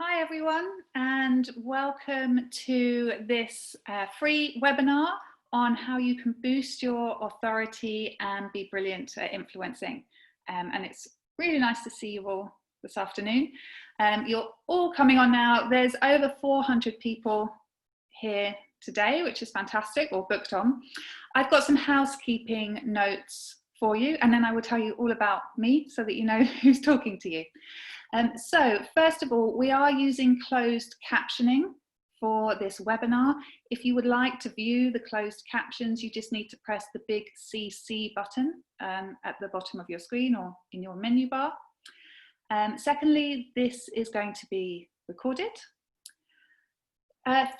Hi everyone, and welcome to this free webinar on how you can boost your authority and be brilliant at influencing. And it's really nice to see you all this afternoon. You're all coming on now. There's over 400 people here today, which is fantastic, or booked on. I've got some housekeeping notes for you, and then I will tell you all about me so that you know who's talking to you. So first of all, we are using closed captioning for this webinar. If you would like to view the closed captions, you just need to press the big CC button at the bottom of your screen or in your menu bar. Secondly, this is going to be recorded.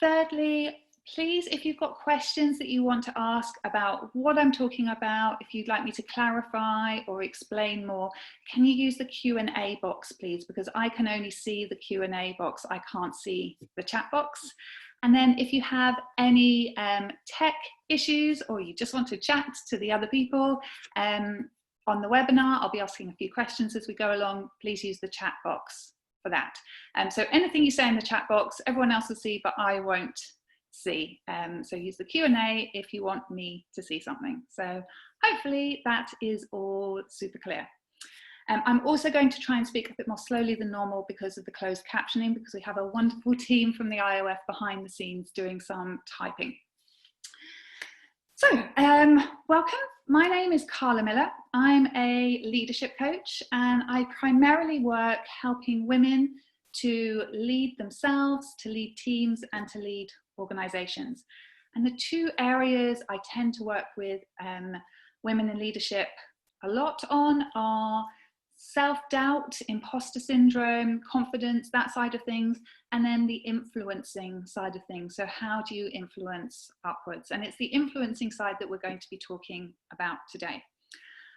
Thirdly, please, if you've got questions that you want to ask about what I'm talking about, if you'd like me to clarify or explain more, can you use the Q&A box, please? Because I can only see the Q&A box. I can't see the chat box. And then if you have any tech issues or you just want to chat to the other people on the webinar, I'll be asking a few questions as we go along. Please use the chat box for that. So anything you say in the chat box, everyone else will see, but I won't see. So use the Q&A if you want me to see something. So hopefully that is all super clear. I'm also going to try and speak a bit more slowly than normal because of the closed captioning, because we have a wonderful team from the IOF behind the scenes doing some typing. So welcome. My name is Carla Miller. I'm a leadership coach, and I primarily work helping women to lead themselves, to lead teams, and to lead organizations. And the two areas I tend to work with women in leadership a lot on are self-doubt, imposter syndrome, confidence, that side of things, and then the influencing side of things. So how do you influence upwards? And it's the influencing side that we're going to be talking about today.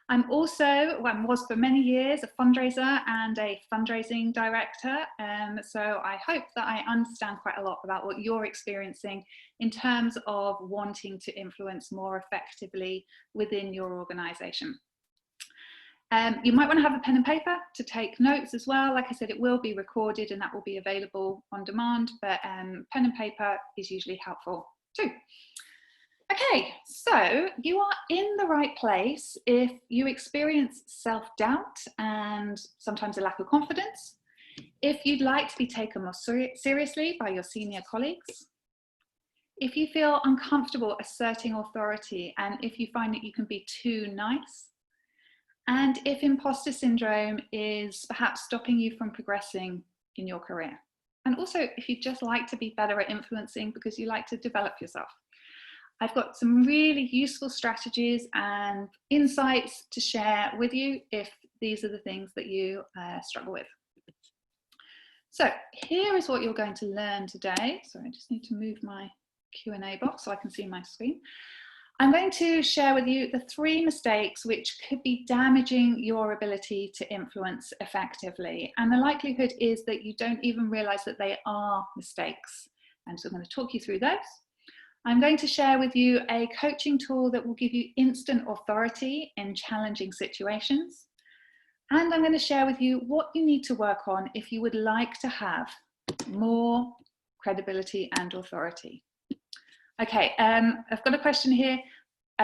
I'm also, well, was for many years, a fundraiser and a fundraising director. So I hope that I understand quite a lot about what you're experiencing in terms of wanting to influence more effectively within your organization. You might want to have a pen and paper to take notes as well. Like I said, it will be recorded and that will be available on demand, but pen and paper is usually helpful too. Okay, so you are in the right place if you experience self-doubt and sometimes a lack of confidence, if you'd like to be taken more seriously by your senior colleagues, if you feel uncomfortable asserting authority, and if you find that you can be too nice, and if imposter syndrome is perhaps stopping you from progressing in your career. And also if you'd just like to be better at influencing because you like to develop yourself. I've got some really useful strategies and insights to share with you if these are the things that you struggle with. So here is what you're going to learn today. So I just need to move my Q&A box so I can see my screen. I'm going to share with you the 3 mistakes which could be damaging your ability to influence effectively. And the likelihood is that you don't even realize that they are mistakes. And so I'm going to talk you through those. I'm going to share with you a coaching tool that will give you instant authority in challenging situations. And I'm going to share with you what you need to work on if you would like to have more credibility and authority. Okay, I've got a question here.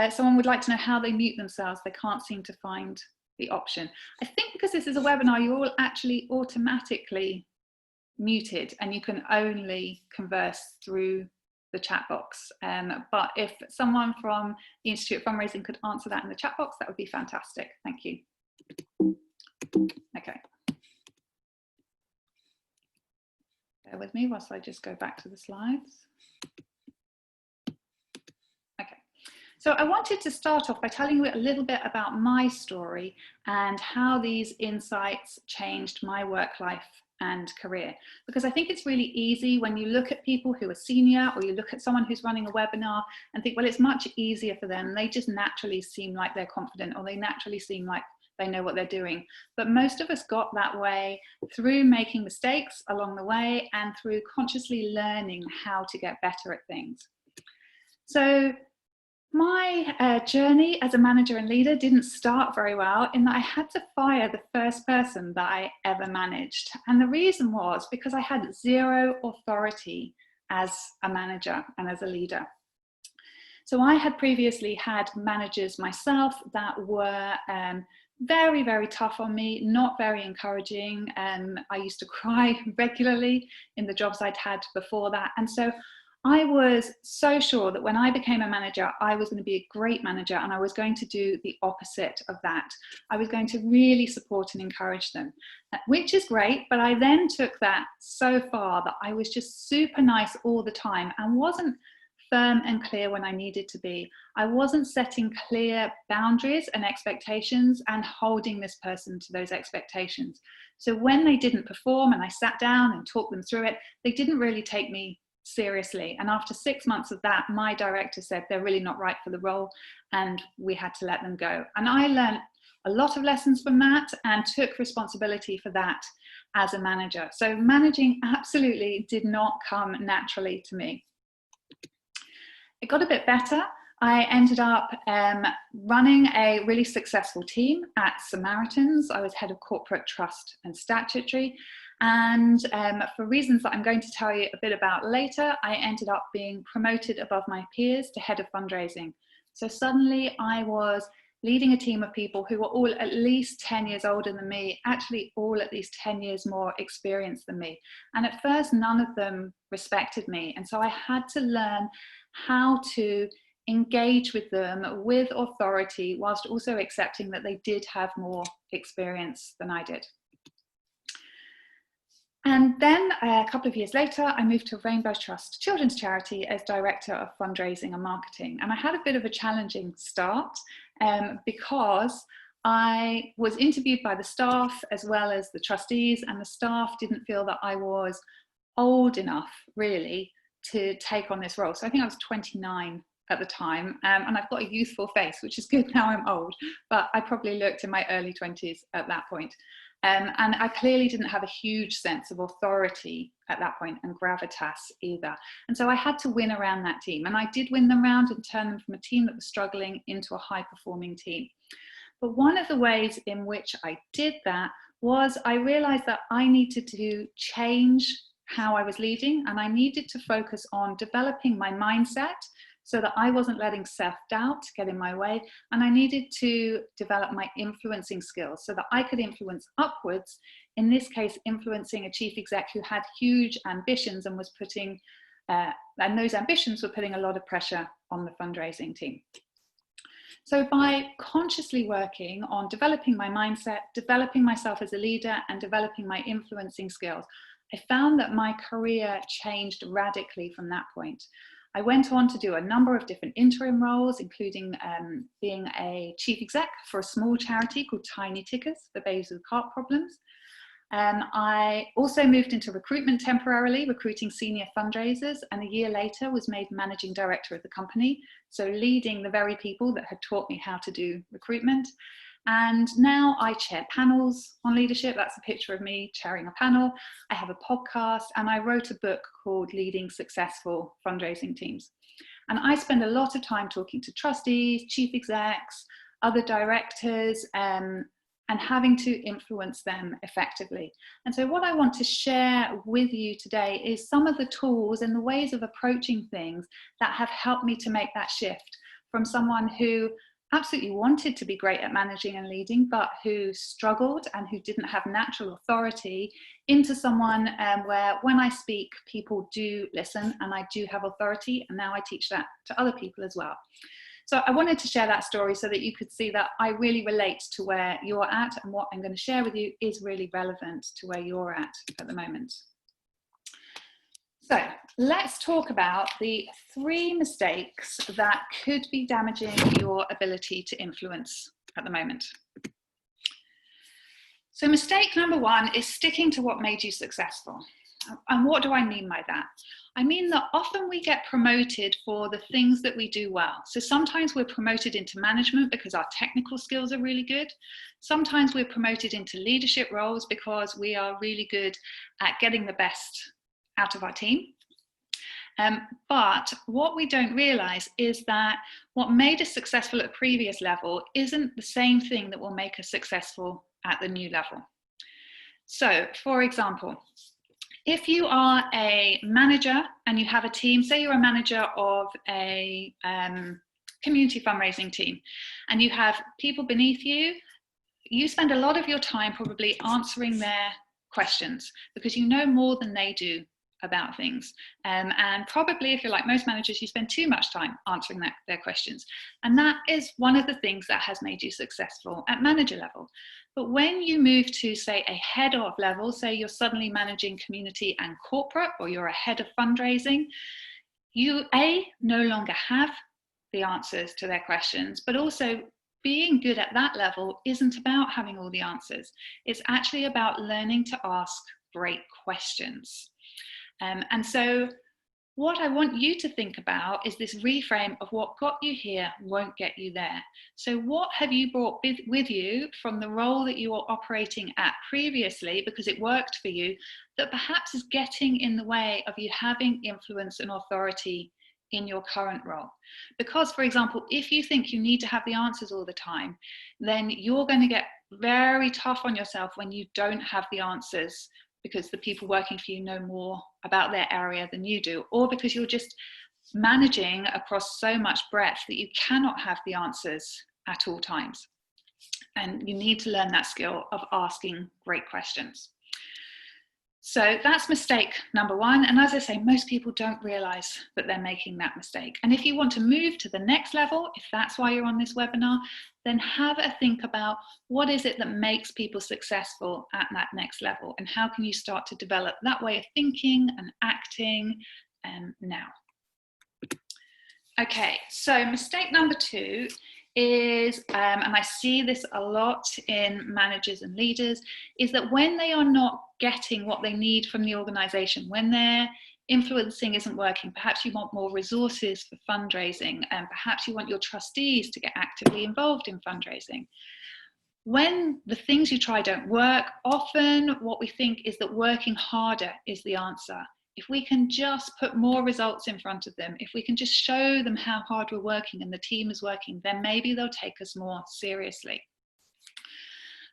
Someone would like to know how they mute themselves. They can't seem to find the option. I think because this is a webinar, you're all actually automatically muted and you can only converse through the chat box. But if someone from the Institute of Fundraising could answer that in the chat box, that would be fantastic. Thank you. Okay. Bear with me whilst I just go back to the slides. Okay. So I wanted to start off by telling you a little bit about my story and how these insights changed my work life and career, because I think it's really easy when you look at people who are senior or you look at someone who's running a webinar and think, well, it's much easier for them. They just naturally seem like they're confident, or they naturally seem like they know what they're doing. But most of us got that way through making mistakes along the way and through consciously learning how to get better at things. So My journey as a manager and leader didn't start very well, in that I had to fire the first person that I ever managed. And the reason was because I had zero authority as a manager and as a leader. So I had previously had managers myself that were very, very tough on me, not very encouraging. I used to cry regularly in the jobs I'd had before that. And so I was so sure that when I became a manager, I was going to be a great manager, and I was going to do the opposite of that. I was going to really support and encourage them, which is great. But I then took that so far that I was just super nice all the time and wasn't firm and clear when I needed to be. I wasn't setting clear boundaries and expectations and holding this person to those expectations. So when they didn't perform and I sat down and talked them through it, they didn't really take me seriously. And after 6 months of that, my director said they're really not right for the role, and we had to let them go. And I learned a lot of lessons from that and took responsibility for that as a manager. So managing absolutely did not come naturally to me. It got a bit better. I ended up running a really successful team at Samaritans. I was head of corporate trust and statutory. And for reasons that I'm going to tell you a bit about later, I ended up being promoted above my peers to head of fundraising. So suddenly I was leading a team of people who were all at least 10 years older than me, actually all at least 10 years more experienced than me. And at first, none of them respected me. And so I had to learn how to engage with them with authority, whilst also accepting that they did have more experience than I did. And then a couple of years later, I moved to Rainbow Trust Children's Charity as Director of Fundraising and Marketing. And I had a bit of a challenging start because I was interviewed by the staff as well as the trustees, and the staff didn't feel that I was old enough really to take on this role. So I think I was 29 at the time, and I've got a youthful face, which is good now I'm old, but I probably looked in my early 20s at that point. And I clearly didn't have a huge sense of authority at that point, and gravitas either. And so I had to win around that team. And I did win them around and turn them from a team that was struggling into a high-performing team. But one of the ways in which I did that was I realized that I needed to change how I was leading, and I needed to focus on developing my mindset so that I wasn't letting self-doubt get in my way. And I needed to develop my influencing skills so that I could influence upwards, in this case, influencing a chief exec who had huge ambitions and was putting, and those ambitions were putting a lot of pressure on the fundraising team. So by consciously working on developing my mindset, developing myself as a leader, and developing my influencing skills, I found that my career changed radically from that point. I went on to do a number of different interim roles, including being a chief exec for a small charity called Tiniest for babies with heart problems. I also moved into recruitment temporarily, recruiting senior fundraisers, and a year later was made managing director of the company, so leading the very people that had taught me how to do recruitment. And now I chair panels on leadership. That's a picture of me chairing a panel. I have a podcast, and I wrote a book called Leading Successful Fundraising Teams. And I spend a lot of time talking to trustees, chief execs, other directors, and having to influence them effectively. And so what I want to share with you today is some of the tools and the ways of approaching things that have helped me to make that shift from someone who absolutely wanted to be great at managing and leading, but who struggled and who didn't have natural authority, into someone where when I speak, people do listen and I do have authority, and now I teach that to other people as well. So I wanted to share that story so that you could see that I really relate to where you're at, and what I'm going to share with you is really relevant to where you're at the moment. So let's talk about the 3 mistakes that could be damaging your ability to influence at the moment. So mistake number 1 is sticking to what made you successful. And what do I mean by that? I mean that often we get promoted for the things that we do well. So sometimes we're promoted into management because our technical skills are really good. Sometimes we're promoted into leadership roles because we are really good at getting the best out of our team. But what we don't realize is that what made us successful at the previous level isn't the same thing that will make us successful at the new level. So, for example, if you are a manager and you have a team, say you're a manager of a community fundraising team, and you have people beneath you, you spend a lot of your time probably answering their questions because you know more than they do about things. And probably, if you're like most managers, you spend too much time answering their questions. And that is one of the things that has made you successful at manager level. But when you move to, say, a head of level, say you're suddenly managing community and corporate, or you're a head of fundraising, you no longer have the answers to their questions, but also being good at that level isn't about having all the answers. It's actually about learning to ask great questions. And so what I want you to think about is this reframe of what got you here won't get you there. So what have you brought with you from the role that you were operating at previously, because it worked for you, that perhaps is getting in the way of you having influence and authority in your current role? Because, for example, if you think you need to have the answers all the time, then you're going to get very tough on yourself when you don't have the answers, because the people working for you know more about their area than you do, or because you're just managing across so much breadth that you cannot have the answers at all times. And you need to learn that skill of asking great questions. So that's mistake number one. And as I say, most people don't realize that they're making that mistake. And if you want to move to the next level, if that's why you're on this webinar, then have a think about what is it that makes people successful at that next level, and how can you start to develop that way of thinking and acting now. Okay, so mistake number two is, and I see this a lot in managers and leaders, is that when they are not getting what they need from the organization, when their influencing isn't working, perhaps you want more resources for fundraising, and perhaps you want your trustees to get actively involved in fundraising. When the things you try don't work, often what we think is that working harder is the answer. If we can just put more results in front of them, if we can just show them how hard we're working and the team is working, then maybe they'll take us more seriously.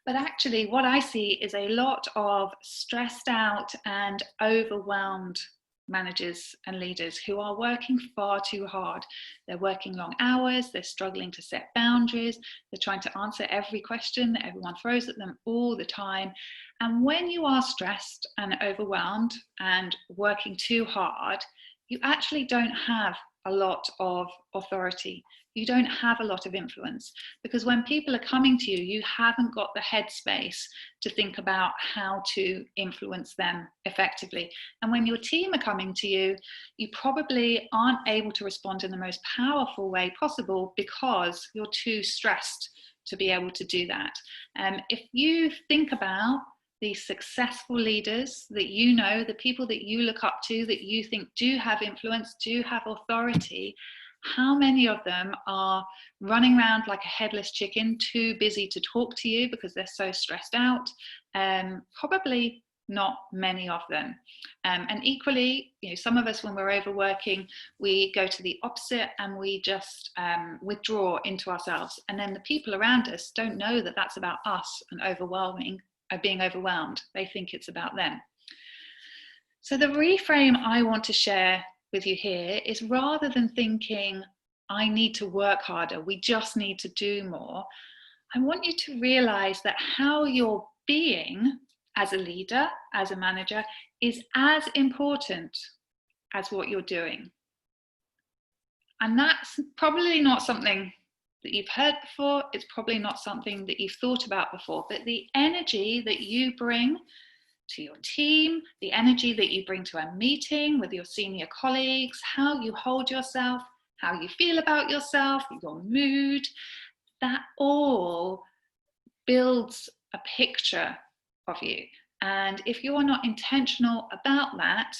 But actually, what I see is a lot of stressed out and overwhelmed managers and leaders who are working far too hard. They're working long hours, they're struggling to set boundaries, they're trying to answer every question that everyone throws at them all the time. And when you are stressed and overwhelmed and working too hard, you actually don't have a lot of authority. You don't have a lot of influence, because when people are coming to you, you haven't got the headspace to think about how to influence them effectively. And when your team are coming to you, you probably aren't able to respond in the most powerful way possible because you're too stressed to be able to do that. If you think about the successful leaders that you know, the people that you look up to, that you think do have influence, do have authority, how many of them are running around like a headless chicken, too busy to talk to you because they're so stressed out? Probably not many of them. And equally, some of us, when we're overworking, we go to the opposite and we just withdraw into ourselves. And then the people around us don't know that that's about us and being overwhelmed. They think it's about them. So the reframe I want to share with you here is, rather than thinking, I need to work harder, we just need to do more, I want you to realize that how you're being as a leader, as a manager, is as important as what you're doing. And that's probably not something that you've heard before. It's probably not something that you've thought about before, but the energy that you bring to your team, the energy that you bring to a meeting with your senior colleagues, how you hold yourself, how you feel about yourself, your mood, that all builds a picture of you. And if you're not intentional about that,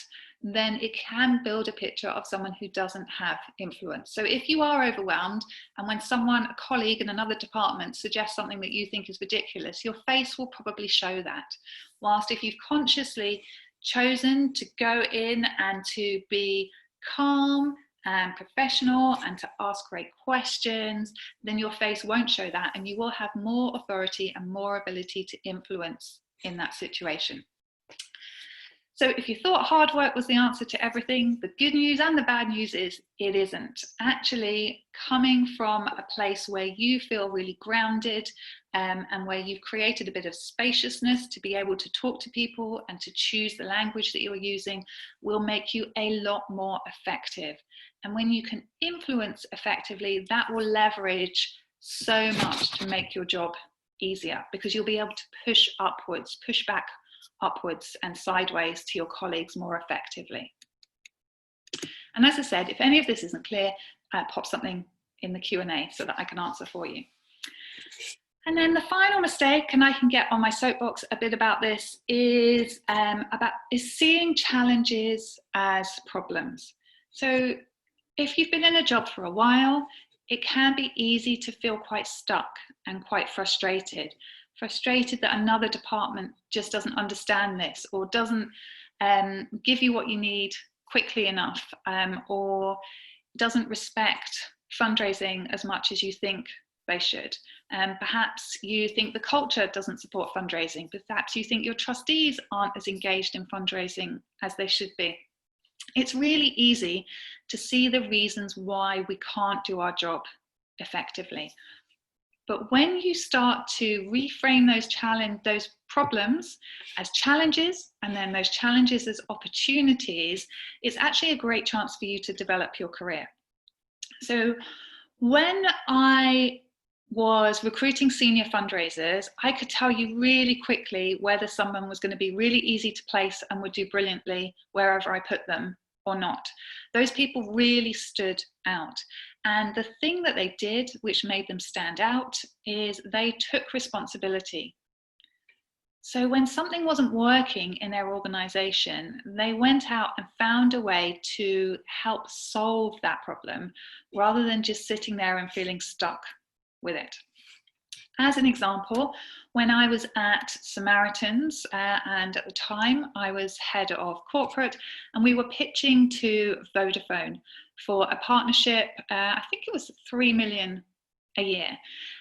then it can build a picture of someone who doesn't have influence. So if you are overwhelmed, and when someone, a colleague in another department, suggests something that you think is ridiculous, your face will probably show that. Whilst if you've consciously chosen to go in and to be calm and professional and to ask great questions, then your face won't show that, and you will have more authority and more ability to influence in that situation. So if you thought hard work was the answer to everything, the good news and the bad news is it isn't. Actually, coming from a place where you feel really grounded and where you've created a bit of spaciousness to be able to talk to people and to choose the language that you're using will make you a lot more effective. And when you can influence effectively, that will leverage so much to make your job easier, because you'll be able to push upwards, push back upwards and sideways to your colleagues more effectively. And as I said, if any of this isn't clear, pop something in the Q&A so that I can answer for you. And then the final mistake, and I can get on my soapbox a bit about this, is seeing challenges as problems. So if you've been in a job for a while, it can be easy to feel quite stuck and quite frustrated that another department just doesn't understand this, or doesn't give you what you need quickly enough, or doesn't respect fundraising as much as you think they should. Perhaps you think the culture doesn't support fundraising, perhaps you think your trustees aren't as engaged in fundraising as they should be. It's really easy to see the reasons why we can't do our job effectively. But when you start to reframe those problems as challenges, and then those challenges as opportunities, it's actually a great chance for you to develop your career. So when I was recruiting senior fundraisers, I could tell you really quickly whether someone was going to be really easy to place and would do brilliantly wherever I put them or not. Those people really stood out. And the thing that they did, which made them stand out, is they took responsibility. So when something wasn't working in their organization, they went out and found a way to help solve that problem, rather than just sitting there and feeling stuck with it. As an example, when I was at Samaritans, and at the time I was head of corporate, and we were pitching to Vodafone for a partnership, I think it was 3 million a year,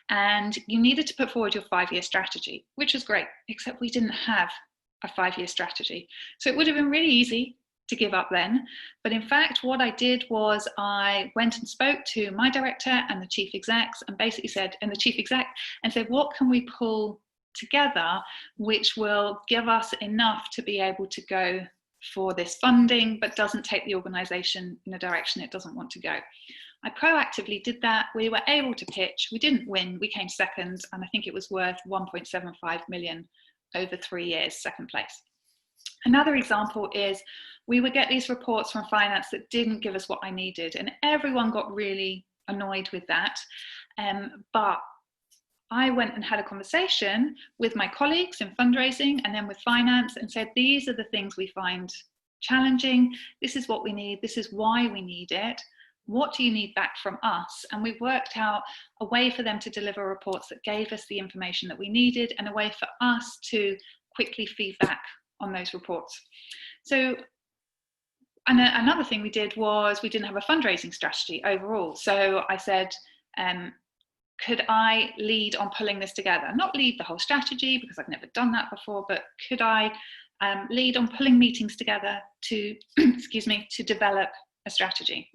and you needed to put forward your 5-year strategy, which was great, except we didn't have a 5-year strategy. So it would have been really easy to give up then. But in fact, what I did was I went and spoke to my director and the chief execs, and basically said, and the chief exec, and said, what can we pull together which will give us enough to be able to go for this funding, but doesn't take the organization in a direction it doesn't want to go. I proactively did that. We were able to pitch. We didn't win. We came second, and I think it was worth 1.75 million over 3 years, second place. Another example is we would get these reports from finance that didn't give us what I needed, and everyone got really annoyed with that. But I went and had a conversation with my colleagues in fundraising and then with finance, and said, these are the things we find challenging. This is what we need. This is why we need it. What do you need back from us? And we worked out a way for them to deliver reports that gave us the information that we needed, and a way for us to quickly feed back on those reports. So, and another thing we did was we didn't have a fundraising strategy overall. So I said, could I lead on pulling this together? Not lead the whole strategy, because I've never done that before, but could I lead on pulling meetings together to, excuse me, to develop a strategy?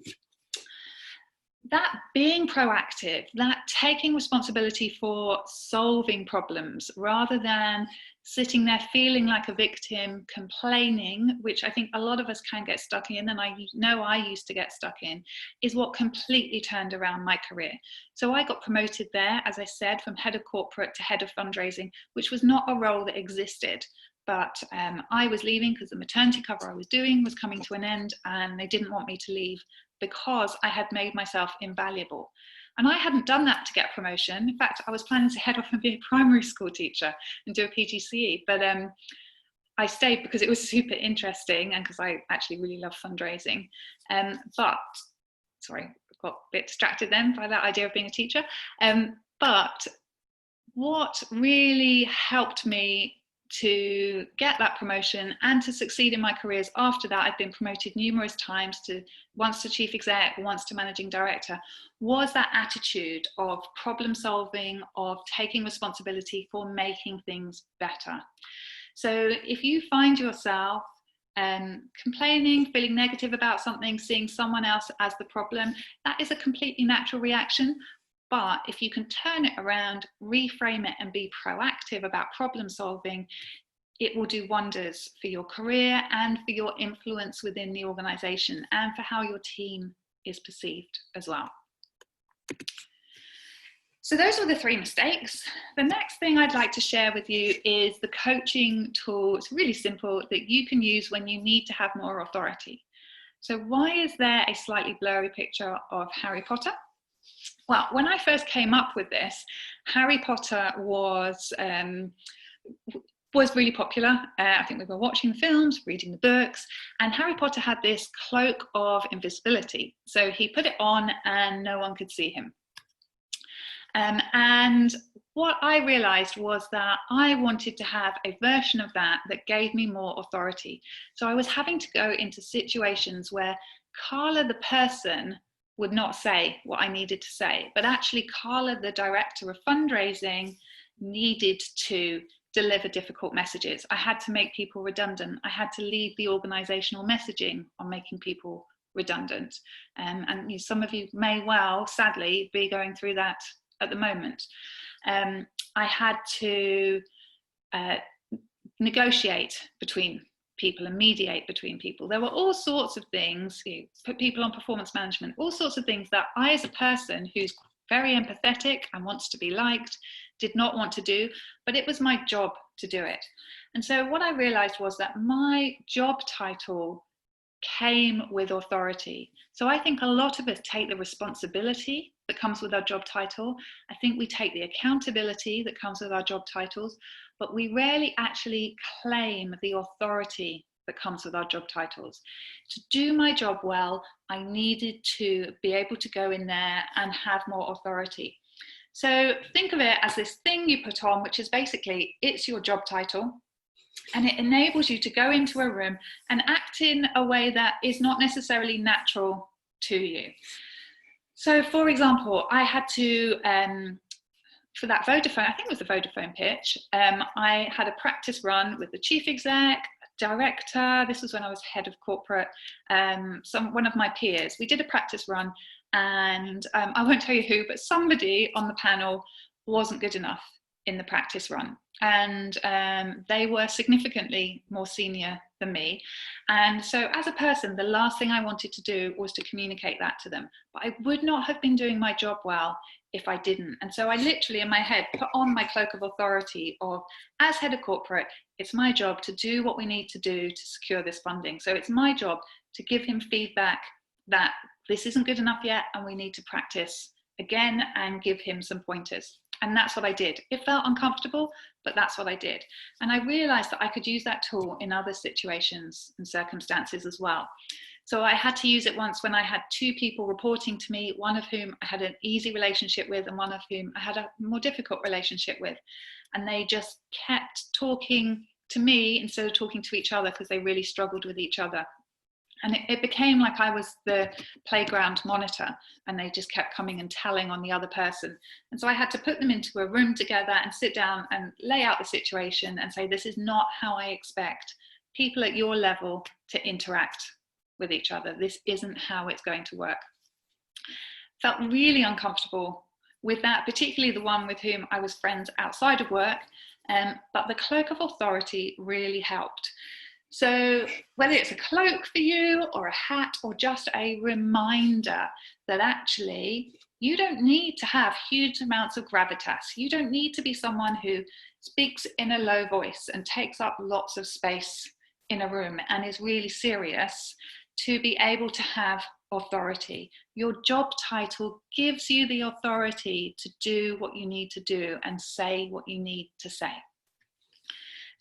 That being proactive, that taking responsibility for solving problems, rather than sitting there feeling like a victim, complaining, which I think a lot of us can get stuck in, and I know I used to get stuck in, is what completely turned around my career. So I got promoted there, as I said, from head of corporate to head of fundraising, which was not a role that existed. But I was leaving because the maternity cover I was doing was coming to an end, and they didn't want me to leave because I had made myself invaluable. And I hadn't done that to get promotion. In fact, I was planning to head off and be a primary school teacher and do a PGCE. But I stayed because it was super interesting, and because I actually really love fundraising. But, sorry, I got a bit distracted then by that idea of being a teacher. But what really helped me to get that promotion and to succeed in my careers after that, I've been promoted numerous times, to once to chief exec, once to managing director, was that attitude of problem solving, of taking responsibility for making things better. So if you find yourself complaining, feeling negative about something, seeing someone else as the problem, that is a completely natural reaction. But if you can turn it around, reframe it, and be proactive about problem solving, it will do wonders for your career and for your influence within the organization and for how your team is perceived as well. So those were the 3 mistakes. The next thing I'd like to share with you is the coaching tool. It's really simple, that you can use when you need to have more authority. So why is there a slightly blurry picture of Harry Potter? Well, when I first came up with this, Harry Potter was really popular. I think we were watching films, reading the books, and Harry Potter had this cloak of invisibility. So he put it on and no one could see him. And what I realized was that I wanted to have a version of that that gave me more authority. So I was having to go into situations where Carla, the person, would not say what I needed to say, but actually Carla, the director of fundraising, needed to deliver difficult messages. I had to make people redundant. I had to lead the organizational messaging on making people redundant. And some of you may well, sadly, be going through that at the moment. I had to negotiate between people and mediate between people. There were all sorts of things, put people on performance management, all sorts of things that I, as a person who's very empathetic and wants to be liked, did not want to do, but it was my job to do it. And so what I realized was that my job title came with authority. So I think a lot of us take the responsibility that comes with our job title. I think we take the accountability that comes with our job titles, but we rarely actually claim the authority that comes with our job titles. To do my job well, I needed to be able to go in there and have more authority. So think of it as this thing you put on, which is basically, it's your job title, and it enables you to go into a room and act in a way that is not necessarily natural to you. So for example, I had to, for that Vodafone, I think it was the Vodafone pitch, I had a practice run with the chief exec, director, this was when I was head of corporate, one of my peers. We did a practice run, and I won't tell you who, but somebody on the panel wasn't good enough in the practice run, and they were significantly more senior than me. And so as a person, the last thing I wanted to do was to communicate that to them, but I would not have been doing my job well if I didn't. And so I literally in my head put on my cloak of authority of, as head of corporate, it's my job to do what we need to do to secure this funding. So it's my job to give him feedback that this isn't good enough yet and we need to practice again, and give him some pointers. And that's what I did. It felt uncomfortable, but that's what I did. And I realized that I could use that tool in other situations and circumstances as well. So I had to use it once when I had 2 people reporting to me, one of whom I had an easy relationship with and one of whom I had a more difficult relationship with. And they just kept talking to me instead of talking to each other because they really struggled with each other. And it became like I was the playground monitor, and they just kept coming and telling on the other person. And so I had to put them into a room together and sit down and lay out the situation and say, this is not how I expect people at your level to interact with each other. This isn't how it's going to work. Felt really uncomfortable with that, particularly the one with whom I was friends outside of work, but the cloak of authority really helped. So whether it's a cloak for you or a hat or just a reminder that actually you don't need to have huge amounts of gravitas. You don't need to be someone who speaks in a low voice and takes up lots of space in a room and is really serious to be able to have authority. Your job title gives you the authority to do what you need to do and say what you need to say.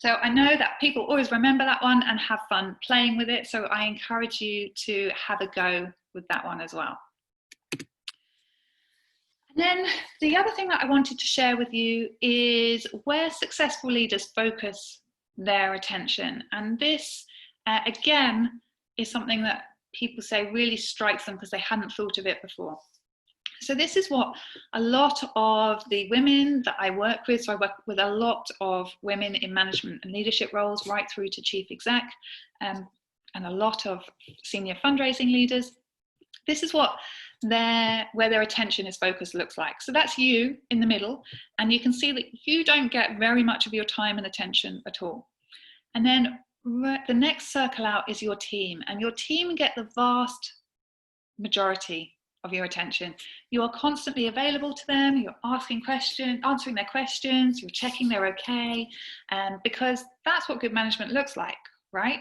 So I know that people always remember that one and have fun playing with it. So I encourage you to have a go with that one as well. And then the other thing that I wanted to share with you is where successful leaders focus their attention. And this, again, is something that people say really strikes them because they hadn't thought of it before. So this is what a lot of the women that I work with, so I work with a lot of women in management and leadership roles right through to chief exec, and a lot of senior fundraising leaders. This is what where their attention is focused looks like. So that's you in the middle, and you can see that you don't get very much of your time and attention at all. And then the next circle out is your team, and your team get the vast majority of your attention. You are constantly available to them, you're asking questions, answering their questions, you're checking they're okay, because that's what good management looks like, right?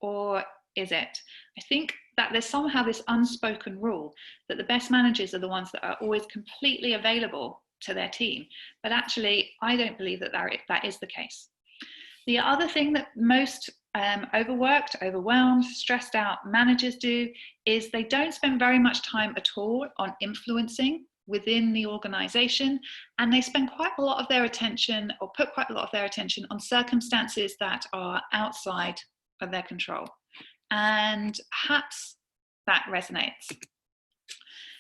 Or is it? I think that there's somehow this unspoken rule that the best managers are the ones that are always completely available to their team, but actually I don't believe that that is the case. The other thing that most overworked, overwhelmed, stressed out managers do is they don't spend very much time at all on influencing within the organization, and they spend quite a lot of their attention, or put quite a lot of their attention, on circumstances that are outside of their control. And perhaps that resonates.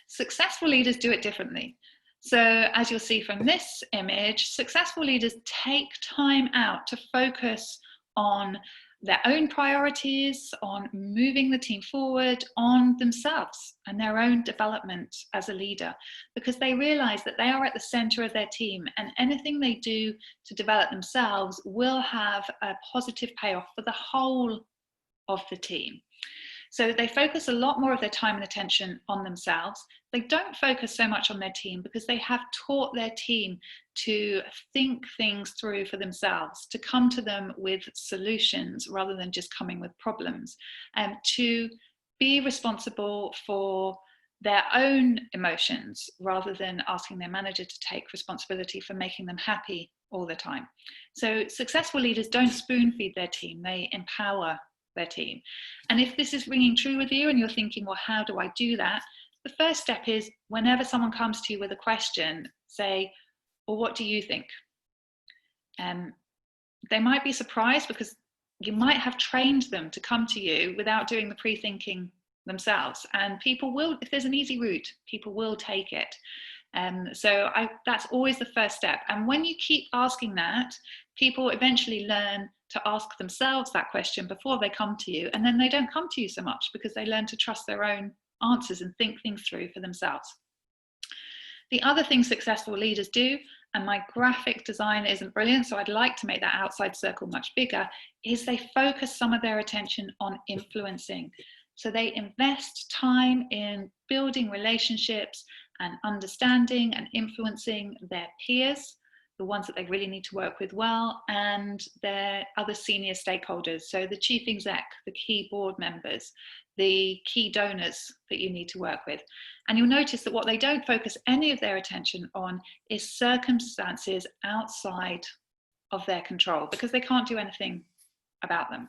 Successful leaders do it differently. So as you'll see from this image, successful leaders take time out to focus on their own priorities, on moving the team forward, on themselves and their own development as a leader, because they realize that they are at the center of their team, and anything they do to develop themselves will have a positive payoff for the whole of the team. So they focus a lot more of their time and attention on themselves. They don't focus so much on their team because they have taught their team to think things through for themselves, to come to them with solutions rather than just coming with problems, and to be responsible for their own emotions rather than asking their manager to take responsibility for making them happy all the time. So successful leaders don't spoon feed their team, they empower their team. And if this is ringing true with you and you're thinking, well, how do I do that? The first step is, whenever someone comes to you with a question, say, well, what do you think? They might be surprised because you might have trained them to come to you without doing the pre-thinking themselves. And people will, if there's an easy route, people will take it. So that's always the first step. And when you keep asking that, people eventually learn to ask themselves that question before they come to you, and then they don't come to you so much because they learn to trust their own answers and think things through for themselves. The other thing successful leaders do, and my graphic design isn't brilliant, so I'd like to make that outside circle much bigger, is they focus some of their attention on influencing. So they invest time in building relationships and understanding and influencing their peers, the ones that they really need to work with well, and their other senior stakeholders. So the chief exec, the key board members, the key donors that you need to work with. And you'll notice that what they don't focus any of their attention on is circumstances outside of their control, because they can't do anything about them.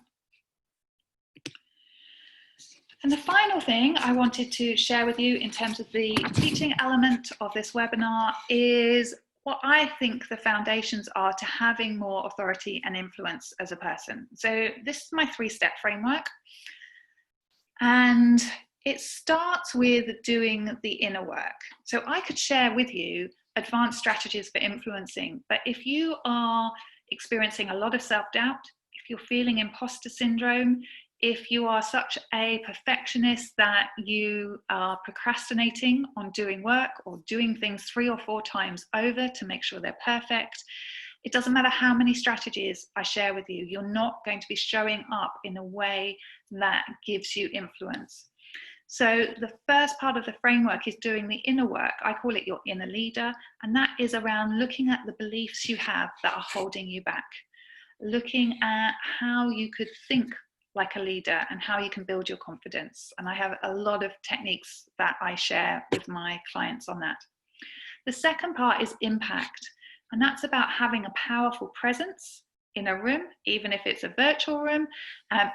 And the final thing I wanted to share with you in terms of the teaching element of this webinar is what I think the foundations are to having more authority and influence as a person. So this is my 3-step framework. And it starts with doing the inner work. So I could share with you advanced strategies for influencing, but if you are experiencing a lot of self-doubt, if you're feeling imposter syndrome, if you are such a perfectionist that you are procrastinating on doing work or doing things 3 or 4 times over to make sure they're perfect, it doesn't matter how many strategies I share with you, you're not going to be showing up in a way that gives you influence. So the first part of the framework is doing the inner work. I call it your inner leader, and that is around looking at the beliefs you have that are holding you back, looking at how you could think like a leader and how you can build your confidence. And I have a lot of techniques that I share with my clients on that. The second part is impact, and that's about having a powerful presence in a room, even if it's a virtual room.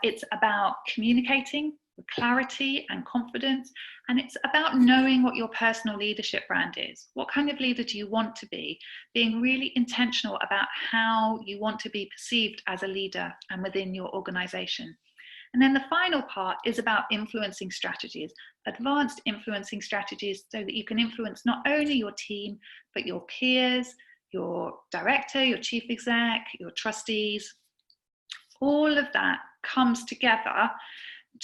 It's about communicating with clarity and confidence. And it's about knowing what your personal leadership brand is. What kind of leader do you want to be? Being really intentional about how you want to be perceived as a leader and within your organization. And then the final part is about influencing strategies, advanced influencing strategies, so that you can influence not only your team, but your peers, your director, your chief exec, your trustees. All of that comes together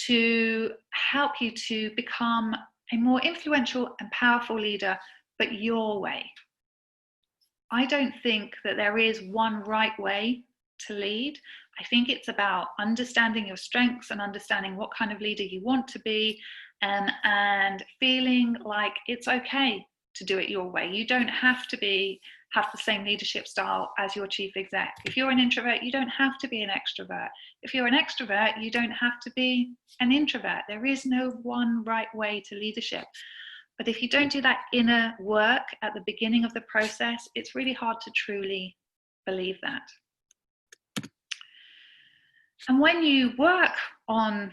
to help you to become a more influential and powerful leader, but your way. I don't think that there is one right way to lead. I think it's about understanding your strengths and understanding what kind of leader you want to be, and feeling like it's okay to do it your way. You don't have to have the same leadership style as your chief exec. If you're an introvert, you don't have to be an extrovert. If you're an extrovert, you don't have to be an introvert. There is no one right way to leadership. But if you don't do that inner work at the beginning of the process, it's really hard to truly believe that. And when you work on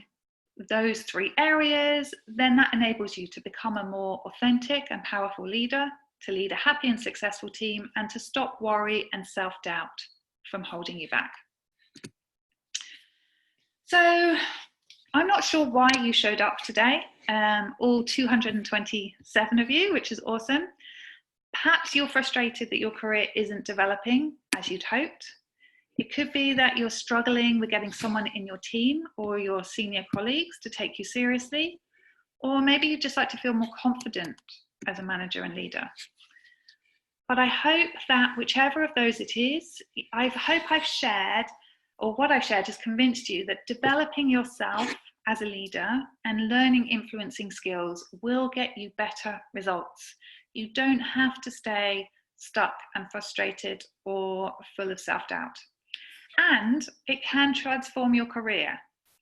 those 3 areas, then that enables you to become a more authentic and powerful leader, to lead a happy and successful team, and to stop worry and self-doubt from holding you back. So I'm not sure why you showed up today, all 227 of you, which is awesome. Perhaps you're frustrated that your career isn't developing as you'd hoped. It could be that you're struggling with getting someone in your team or your senior colleagues to take you seriously, or maybe you'd just like to feel more confident as a manager and leader. But I hope that whichever of those it is, I hope I've shared, or what I've shared has convinced you that developing yourself as a leader and learning influencing skills will get you better results. You don't have to stay stuck and frustrated or full of self-doubt. And it can transform your career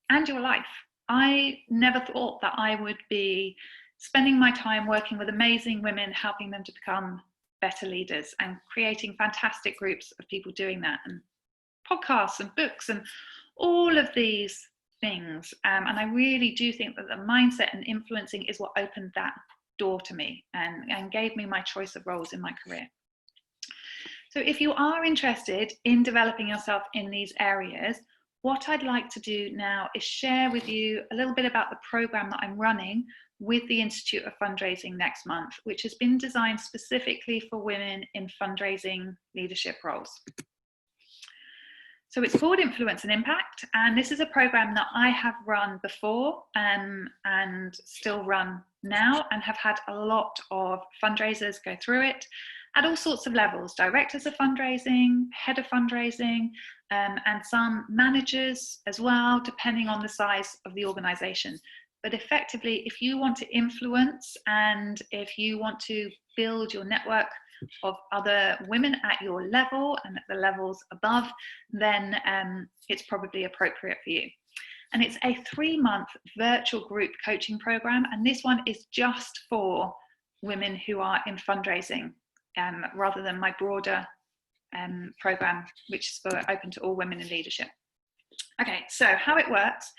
and your life. I never thought that I would be spending my time working with amazing women, helping them to become better leaders and creating fantastic groups of people doing that, and podcasts and books and all of these things. And I really do think that the mindset and influencing is what opened that door to me and gave me my choice of roles in my career. So if you are interested in developing yourself in these areas, what I'd like to do now is share with you a little bit about the program that I'm running with the Institute of Fundraising next month, which has been designed specifically for women in fundraising leadership roles. So it's called Influence and Impact, and this is a program that I have run before and still run now, and have had a lot of fundraisers go through it at all sorts of levels: directors of fundraising, head of fundraising, and some managers as well, depending on the size of the organization. But effectively, if you want to influence and if you want to build your network of other women at your level and at the levels above, then it's probably appropriate for you. And it's a 3-month virtual group coaching program, and this one is just for women who are in fundraising, rather than my broader program, which is open to all women in leadership. Okay, so how it works.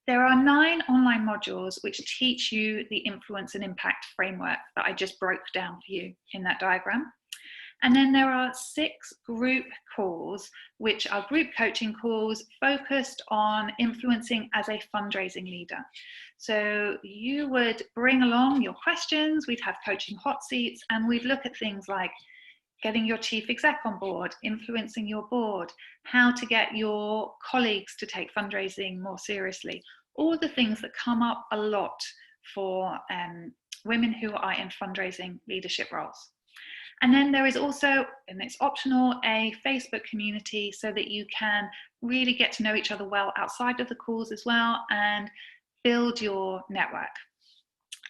There are 9 online modules which teach you the influence and impact framework that I just broke down for you in that diagram. And then there are 6 group calls, which are group coaching calls focused on influencing as a fundraising leader. So you would bring along your questions, we'd have coaching hot seats, and we'd look at things like getting your chief exec on board, influencing your board, how to get your colleagues to take fundraising more seriously, all the things that come up a lot for women who are in fundraising leadership roles. And then there is also, and it's optional, a Facebook community so that you can really get to know each other well outside of the calls as well and build your network.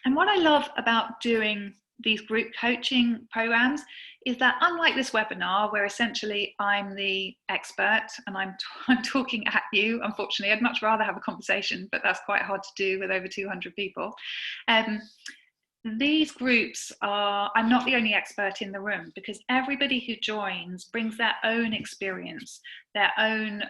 And what I love about doing these group coaching programs is that, unlike this webinar where essentially I'm the expert and I'm talking at you, unfortunately, I'd much rather have a conversation, but that's quite hard to do with over 200 people. these groups are, I'm not the only expert in the room, because everybody who joins brings their own experience, their own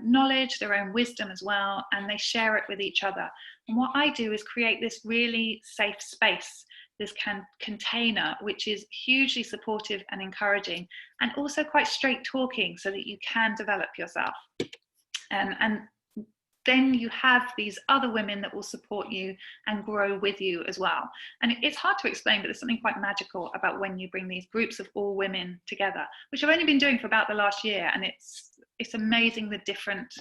knowledge, their own wisdom as well, and they share it with each other. And what I do is create this really safe space, this container, which is hugely supportive and encouraging, and also quite straight talking, so that you can develop yourself. And then you have these other women that will support you and grow with you as well. And it's hard to explain, but there's something quite magical about when you bring these groups of all women together, which I've only been doing for about the last year, and it's amazing the different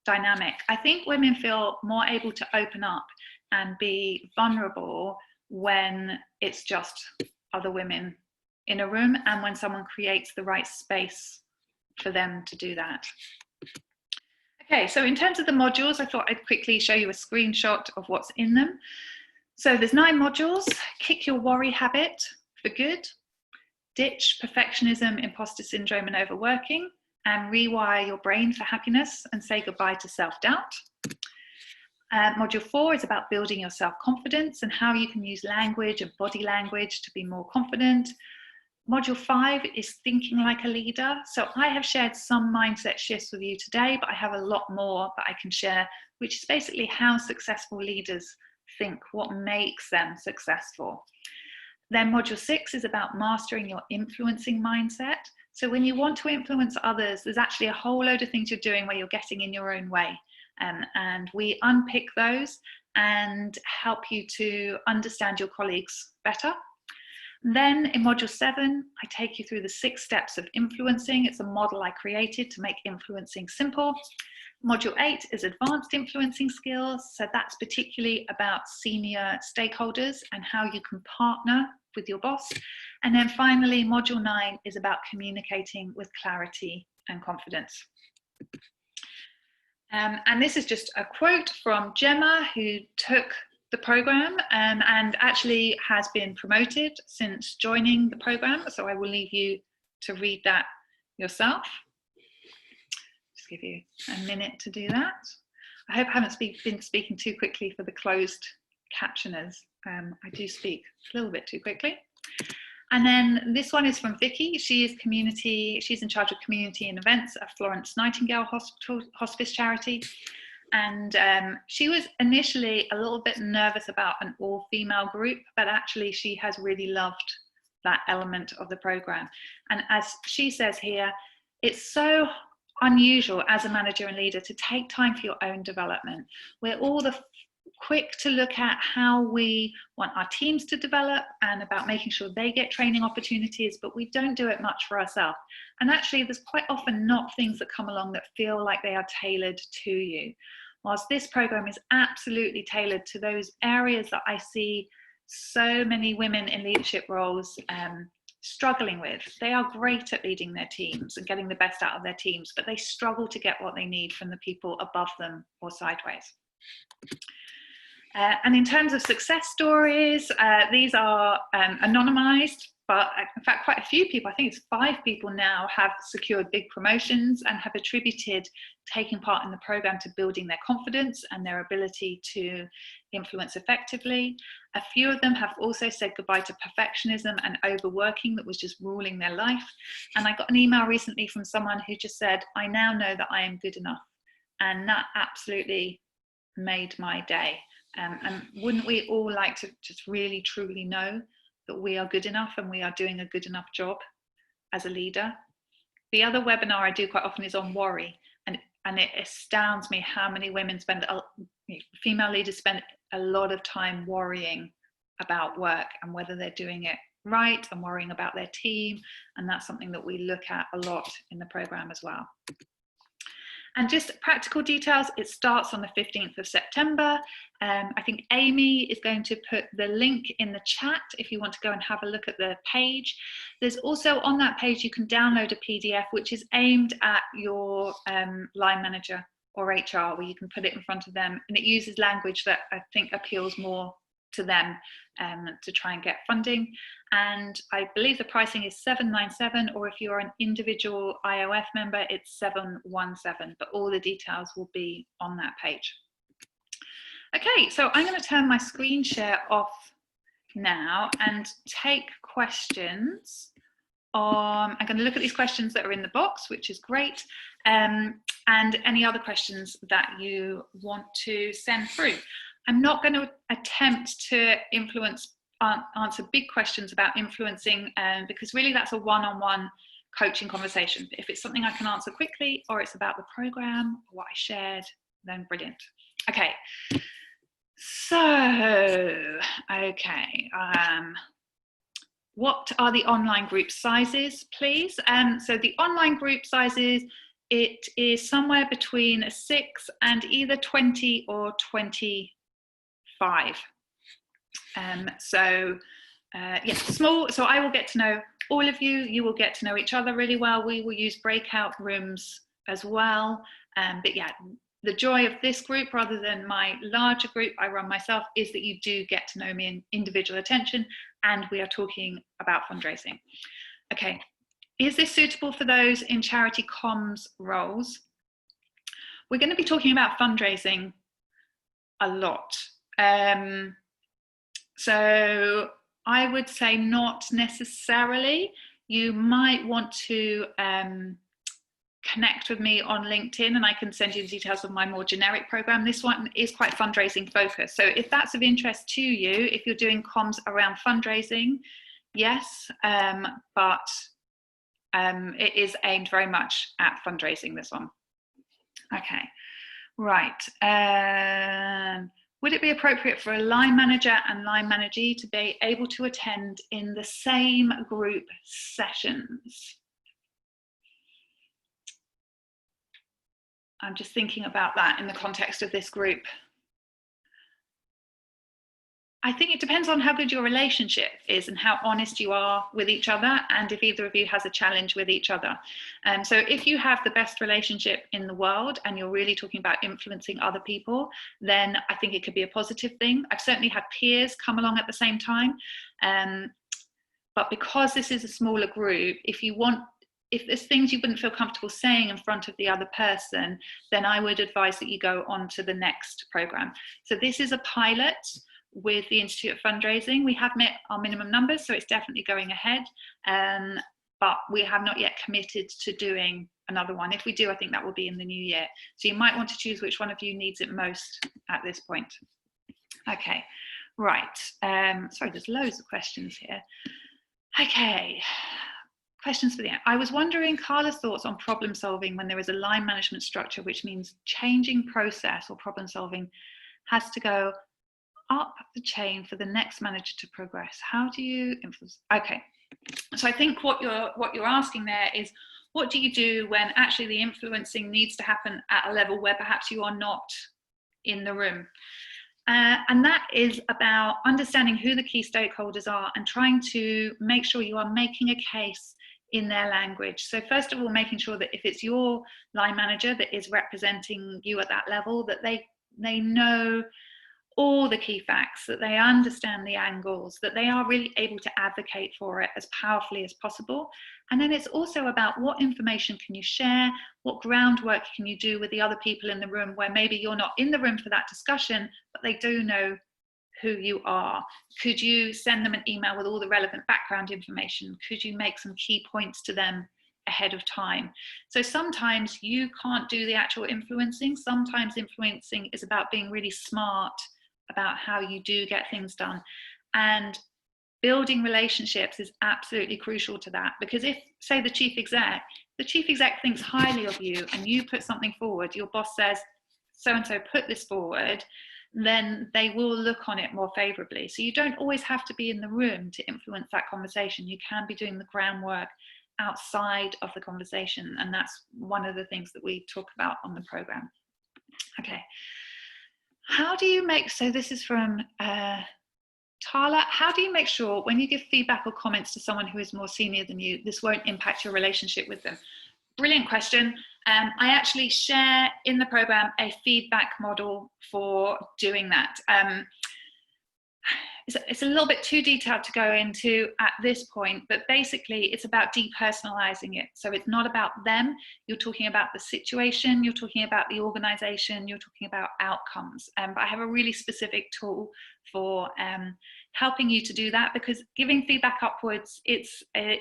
dynamic. I think women feel more able to open up and be vulnerable when it's just other women in a room, and when someone creates the right space for them to do that. Okay, so in terms of the modules, I thought I'd quickly show you a screenshot of what's in them. So there's 9 modules: kick your worry habit for good, ditch perfectionism, imposter syndrome and overworking, and rewire your brain for happiness and say goodbye to self-doubt. Module 4 is about building your self-confidence and how you can use language and body language to be more confident. Module 5 is thinking like a leader. So I have shared some mindset shifts with you today, but I have a lot more that I can share, which is basically how successful leaders think, what makes them successful. Then module 6 is about mastering your influencing mindset. So when you want to influence others, there's actually a whole load of things you're doing where you're getting in your own way. And we unpick those and help you to understand your colleagues better. Then in module 7, I take you through the 6 steps of influencing. It's a model I created to make influencing simple. Module 8 is advanced influencing skills. So that's particularly about senior stakeholders and how you can partner with your boss. And then finally, module 9 is about communicating with clarity and confidence. And this is just a quote from Gemma, who took the program and actually has been promoted since joining the program. So I will leave you to read that yourself. Just give you a minute to do that. I hope I haven't been speaking too quickly for the closed captioners. I do speak a little bit too quickly. And then this one is from Vicky. She's in charge of community and events at Florence Nightingale Hospice Charity. And she was initially a little bit nervous about an all-female group, but actually she has really loved that element of the program. And as she says here, it's so unusual as a manager and leader to take time for your own development. We're all quick to look at how we want our teams to develop and about making sure they get training opportunities, but we don't do it much for ourselves. And actually, there's quite often not things that come along that feel like they are tailored to you. Whilst this program is absolutely tailored to those areas that I see so many women in leadership roles struggling with. They are great at leading their teams and getting the best out of their teams, but they struggle to get what they need from the people above them or sideways. And in terms of success stories, these are anonymized, but in fact, quite a few people, I think it's 5 people now, have secured big promotions and have attributed taking part in the program to building their confidence and their ability to influence effectively. A few of them have also said goodbye to perfectionism and overworking that was just ruling their life. And I got an email recently from someone who just said, I now know that I am good enough. And that absolutely made my day. And wouldn't we all like to just really truly know that we are good enough and we are doing a good enough job as a leader? The other webinar I do quite often is on worry, and it astounds me how many women female leaders spend a lot of time worrying about work and whether they're doing it right, and worrying about their team, and that's something that we look at a lot in the program as well. And just practical details, it starts on the 15th of September. I think Amy is going to put the link in the chat if you want to go and have a look at the page. There's also on that page, you can download a PDF which is aimed at your line manager or HR, where you can put it in front of them, and it uses language that I think appeals more to them to try and get funding. And I believe the pricing is $797, or if you're an individual IOF member, it's $717, but all the details will be on that page. Okay, so I'm going to turn my screen share off now and take questions. I'm going to look at these questions that are in the box, which is great, and any other questions that you want to send through. I'm not going to attempt to answer big questions about influencing, because really that's a one-on-one coaching conversation. If it's something I can answer quickly, or it's about the program or what I shared, then brilliant. Okay, so what are the online group sizes, please? So the online group sizes, it is somewhere between 6 and either 20 or 25. Yeah, small. So I will get to know all of you. You will get to know each other really well. We will use breakout rooms as well. But yeah, the joy of this group, rather than my larger group I run myself, is that you do get to know me in individual attention, and we are talking about fundraising. Okay, is this suitable for those in charity comms roles? We're going to be talking about fundraising a lot. So I would say not necessarily. You might want to connect with me on LinkedIn, and I can send you the details of my more generic program. This one is quite fundraising focused. So if that's of interest to you, if you're doing comms around fundraising, yes, but it is aimed very much at fundraising, this one. Okay, right. Would it be appropriate for a line manager and line managee to be able to attend in the same group sessions? I'm just thinking about that in the context of this group. I think it depends on how good your relationship is and how honest you are with each other, and if either of you has a challenge with each other. So if you have the best relationship in the world and you're really talking about influencing other people, then I think it could be a positive thing. I've certainly had peers come along at the same time. But because this is a smaller group, if there's things you wouldn't feel comfortable saying in front of the other person, then I would advise that you go on to the next program. So this is a pilot with the Institute of Fundraising. We have met our minimum numbers, so it's definitely going ahead, but we have not yet committed to doing another one. If we do, I think that will be in the new year. So you might want to choose which one of you needs it most at this point. Okay, right. Sorry, there's loads of questions here. Okay, questions for the end. I was wondering Carla's thoughts on problem solving when there is a line management structure, which means changing process or problem solving has to go up the chain for the next manager to progress. How do you influence? Okay, so I think what you're asking there is, what do you do when actually the influencing needs to happen at a level where perhaps you are not in the room? And that is about understanding who the key stakeholders are and trying to make sure you are making a case in their language. So first of all, making sure that if it's your line manager that is representing you at that level, that they know all the key facts, that they understand the angles, that they are really able to advocate for it as powerfully as possible. And then it's also about what information can you share, what groundwork can you do with the other people in the room where maybe you're not in the room for that discussion, but they do know who you are. Could you send them an email with all the relevant background information? Could you make some key points to them ahead of time? So sometimes you can't do the actual influencing. Sometimes influencing is about being really smart about how you do get things done, and building relationships is absolutely crucial to that. Because if, say, the chief exec thinks highly of you and you put something forward, your boss says, so-and-so put this forward, then they will look on it more favorably. So you don't always have to be in the room to influence that conversation. You can be doing the groundwork outside of the conversation, and that's one of the things that we talk about on the program. Okay. How do you make, so this is from Tala, how do you make sure when you give feedback or comments to someone who is more senior than you, this won't impact your relationship with them? Brilliant question. I actually share in the program a feedback model for doing that. it's a little bit too detailed to go into at this point, but basically it's about depersonalizing it. So it's not about them. You're talking about the situation, you're talking about the organization, you're talking about outcomes. But I have a really specific tool for helping you to do that, because giving feedback upwards, it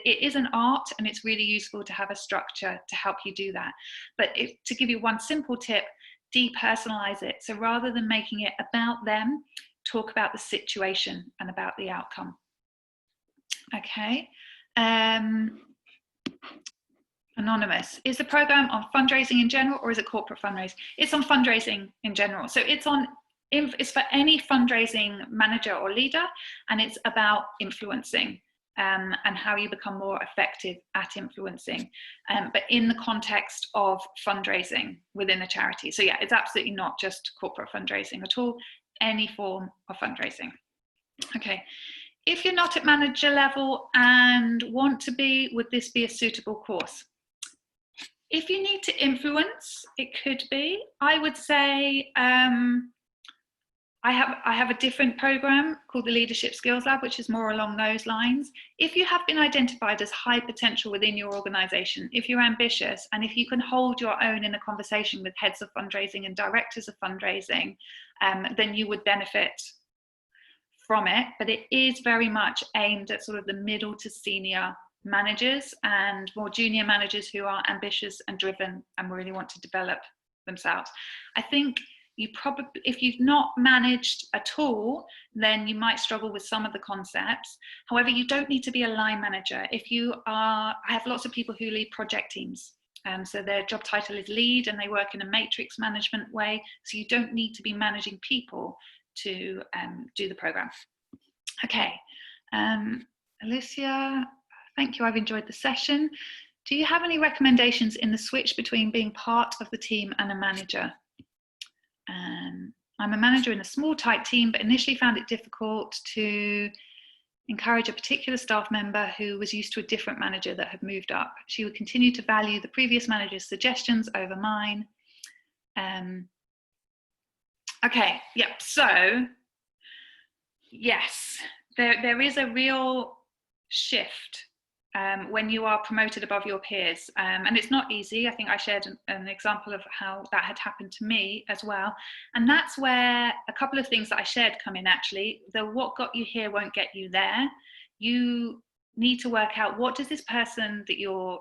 is an art, and it's really useful to have a structure to help you do that. But to give you one simple tip, depersonalize it. So rather than making it about them, talk about the situation and about the outcome. Okay. Anonymous, is the program on fundraising in general, or is it corporate fundraising? It's on fundraising in general. So it's for any fundraising manager or leader, and it's about influencing and how you become more effective at influencing, but in the context of fundraising within a charity. So yeah, it's absolutely not just corporate fundraising at all. Any form of fundraising. Okay, if you're not at manager level and want to be, would this be a suitable course? If you need to influence, it could be. I would say I have a different program called the Leadership Skills Lab, which is more along those lines. If you have been identified as high potential within your organization, if you're ambitious, and if you can hold your own in a conversation with heads of fundraising and directors of fundraising, then you would benefit from it. But it is very much aimed at sort of the middle to senior managers and more junior managers who are ambitious and driven and really want to develop themselves. I think you probably, if you've not managed at all, then you might struggle with some of the concepts. However, you don't need to be a line manager. If you are, I have lots of people who lead project teams. So their job title is lead, and they work in a matrix management way. So you don't need to be managing people to do the program. Okay, Alicia, thank you. I've enjoyed the session. Do you have any recommendations in the switch between being part of the team and a manager? I'm a manager in a small, tight team, but initially found it difficult to encourage a particular staff member who was used to a different manager that had moved up. She would continue to value the previous manager's suggestions over mine. Okay, yep, so yes, there is a real shift when you are promoted above your peers, and it's not easy. I think I shared an example of how that had happened to me as well, and that's where a couple of things that I shared come in. Actually, the what got you here won't get you there. You need to work out, what does this person that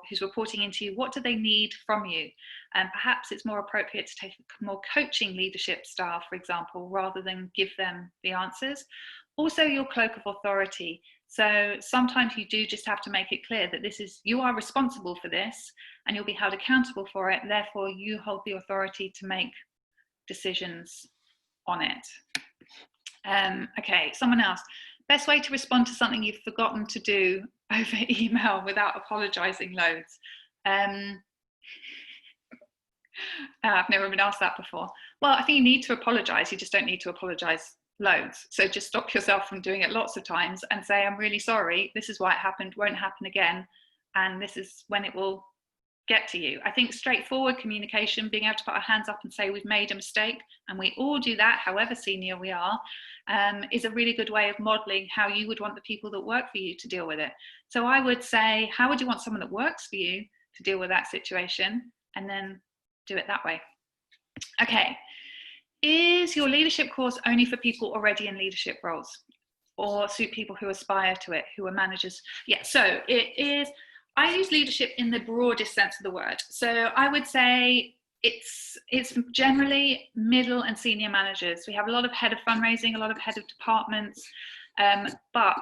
who's reporting into you, what do they need from you? And perhaps it's more appropriate to take a more coaching leadership style, for example, rather than give them the answers. Also, your cloak of authority. So sometimes you do just have to make it clear that you are responsible for this, and you'll be held accountable for it. Therefore, you hold the authority to make decisions on it. Okay, someone else. Best way to respond to something you've forgotten to do over email without apologizing loads. I've never been asked that before. Well, I think you need to apologize. You just don't need to apologize loads. So just stop yourself from doing it lots of times and say, I'm really sorry. This is why it happened, won't happen again. And this is when it will get to you. I think straightforward communication, being able to put our hands up and say we've made a mistake, and we all do that, however senior we are, is a really good way of modeling how you would want the people that work for you to deal with it. So I would say, how would you want someone that works for you to deal with that situation? And then do it that way. Okay. Is your leadership course only for people already in leadership roles, or suit people who aspire to it, who are managers? Yeah, so it is. I use leadership in the broadest sense of the word. So I would say it's generally middle and senior managers. We have a lot of head of fundraising, a lot of head of departments, but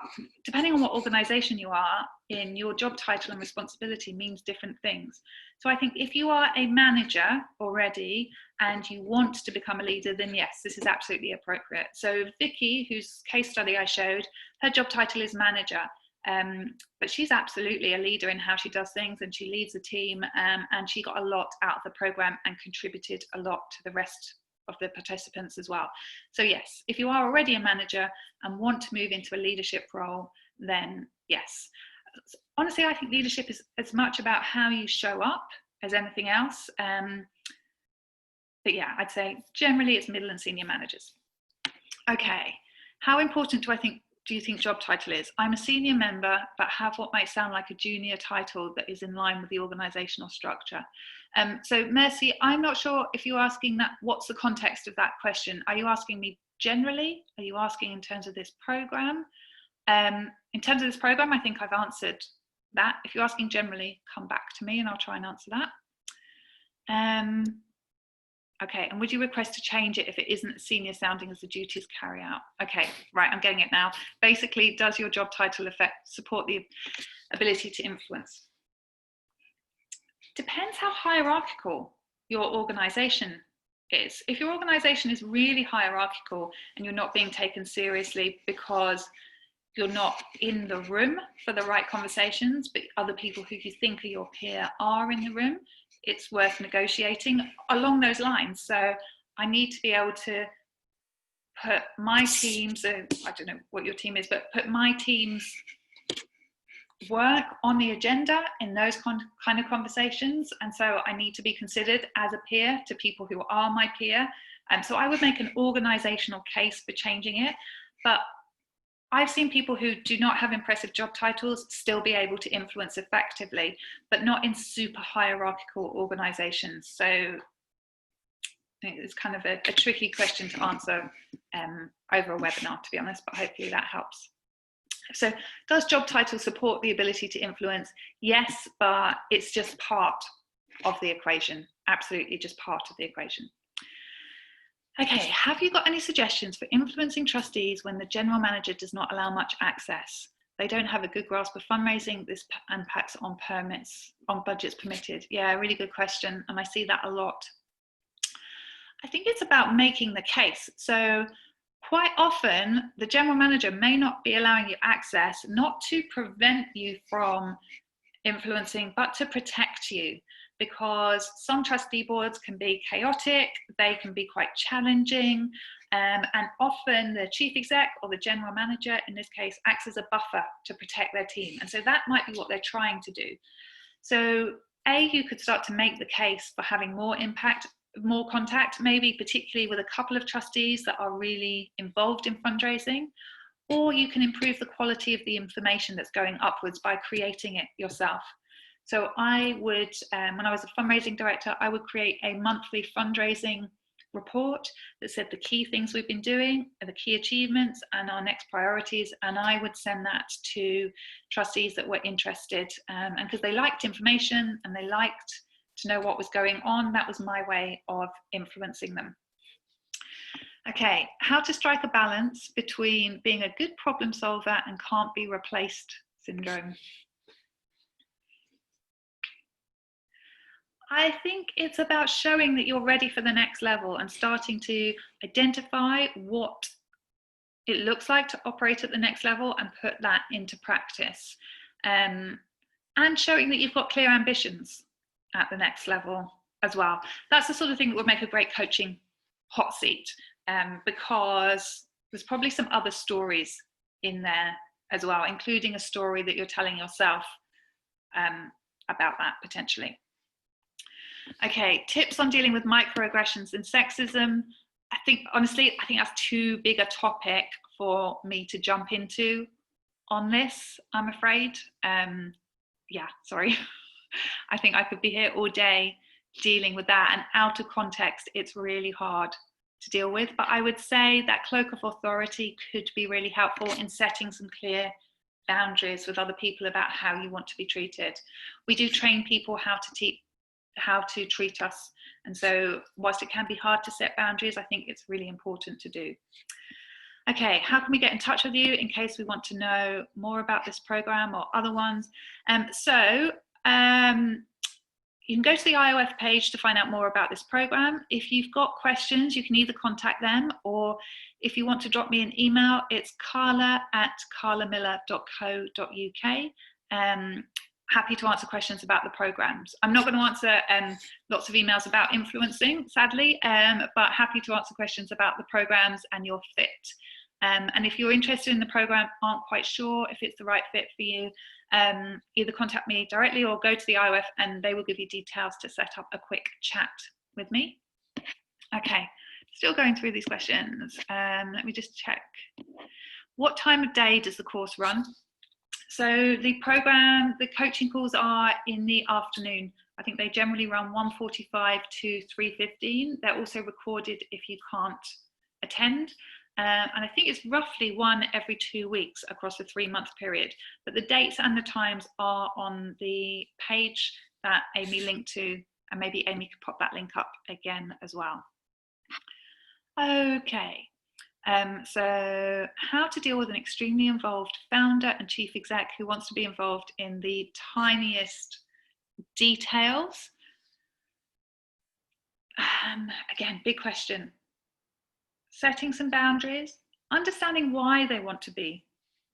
depending on what organization you are in, your job title and responsibility means different things. So I think if you are a manager already and you want to become a leader, then yes, this is absolutely appropriate. So Vicky, whose case study I showed, her job title is manager. But she's absolutely a leader in how she does things, and she leads a team, and she got a lot out of the program and contributed a lot to the rest of the participants as well. So yes, if you are already a manager and want to move into a leadership role, then yes. Honestly, I think leadership is as much about how you show up as anything else. But yeah, I'd say generally it's middle and senior managers. Okay, how important do I think do you think job title is? I'm a senior member, but have what might sound like a junior title that is in line with the organisational structure. So Mercy, I'm not sure if you're asking that, what's the context of that question? Are you asking me generally? Are you asking in terms of this programme? In terms of this programme, I think I've answered that. If you're asking generally, come back to me and I'll try and answer that. Okay, and would you request to change it if it isn't senior sounding as the duties carry out? Okay, right, I'm getting it now. Basically, does your job title support the ability to influence? Depends how hierarchical your organisation is. If your organisation is really hierarchical and you're not being taken seriously because you're not in the room for the right conversations, but other people who you think are your peer are in the room, it's worth negotiating along those lines. So I need to be able to put my teams, I don't know what your team is, but put my team's work on the agenda in those kind of conversations. And so I need to be considered as a peer to people who are my peer. And so I would make an organizational case for changing it. But I've seen people who do not have impressive job titles still be able to influence effectively, but not in super hierarchical organizations. So I think it's kind of a tricky question to answer over a webinar, to be honest, but hopefully that helps. So does job title support the ability to influence? Yes, but it's just part of the equation. Absolutely just part of the equation. Okay, have you got any suggestions for influencing trustees when the general manager does not allow much access? They don't have a good grasp of fundraising. This impacts on permits, on budgets permitted. Yeah, really good question. And I see that a lot. I think it's about making the case. So quite often the general manager may not be allowing you access, not to prevent you from influencing, but to protect you. Because some trustee boards can be chaotic, they can be quite challenging, and often the chief exec or the general manager, in this case, acts as a buffer to protect their team. And so that might be what they're trying to do. So you could start to make the case for having more impact, more contact, maybe particularly with a couple of trustees that are really involved in fundraising, or you can improve the quality of the information that's going upwards by creating it yourself. So I would, when I was a fundraising director, I would create a monthly fundraising report that said the key things we've been doing, the key achievements and our next priorities. And I would send that to trustees that were interested. And because they liked information and they liked to know what was going on, that was my way of influencing them. Okay, how to strike a balance between being a good problem solver and can't be replaced syndrome. I think it's about showing that you're ready for the next level and starting to identify what it looks like to operate at the next level and put that into practice. And showing that you've got clear ambitions at the next level as well. That's the sort of thing that would make a great coaching hot seat, because there's probably some other stories in there as well, including a story that you're telling yourself about that potentially. Okay, tips on dealing with microaggressions and sexism. I think, honestly, I think that's too big a topic for me to jump into on this, I'm afraid. Yeah, sorry. I think I could be here all day dealing with that, and out of context, it's really hard to deal with. But I would say that cloak of authority could be really helpful in setting some clear boundaries with other people about how you want to be treated. We do train people how to treat us. And so whilst it can be hard to set boundaries, I think it's really important to do. Okay, how can we get in touch with you in case we want to know more about this program or other ones? You can go to the IOF page to find out more about this program. If you've got questions, you can either contact them, or if you want to drop me an email, it's carla@carlamiller.co.uk. Happy to answer questions about the programs. I'm not going to answer lots of emails about influencing, sadly, but happy to answer questions about the programs and your fit. And if you're interested in the program, aren't quite sure if it's the right fit for you, either contact me directly or go to the IOF and they will give you details to set up a quick chat with me. Okay, still going through these questions. Let me just check. What time of day does the course run? So the coaching calls are in the afternoon. I think they generally run 1:45 to 3:15. They're also recorded if you can't attend. And I think it's roughly one every 2 weeks across a 3-month period. But the dates and the times are on the page that Amy linked to, and maybe Amy could pop that link up again as well. Okay. So how to deal with an extremely involved founder and chief exec who wants to be involved in the tiniest details. Again, big question. Setting some boundaries, understanding why they want to be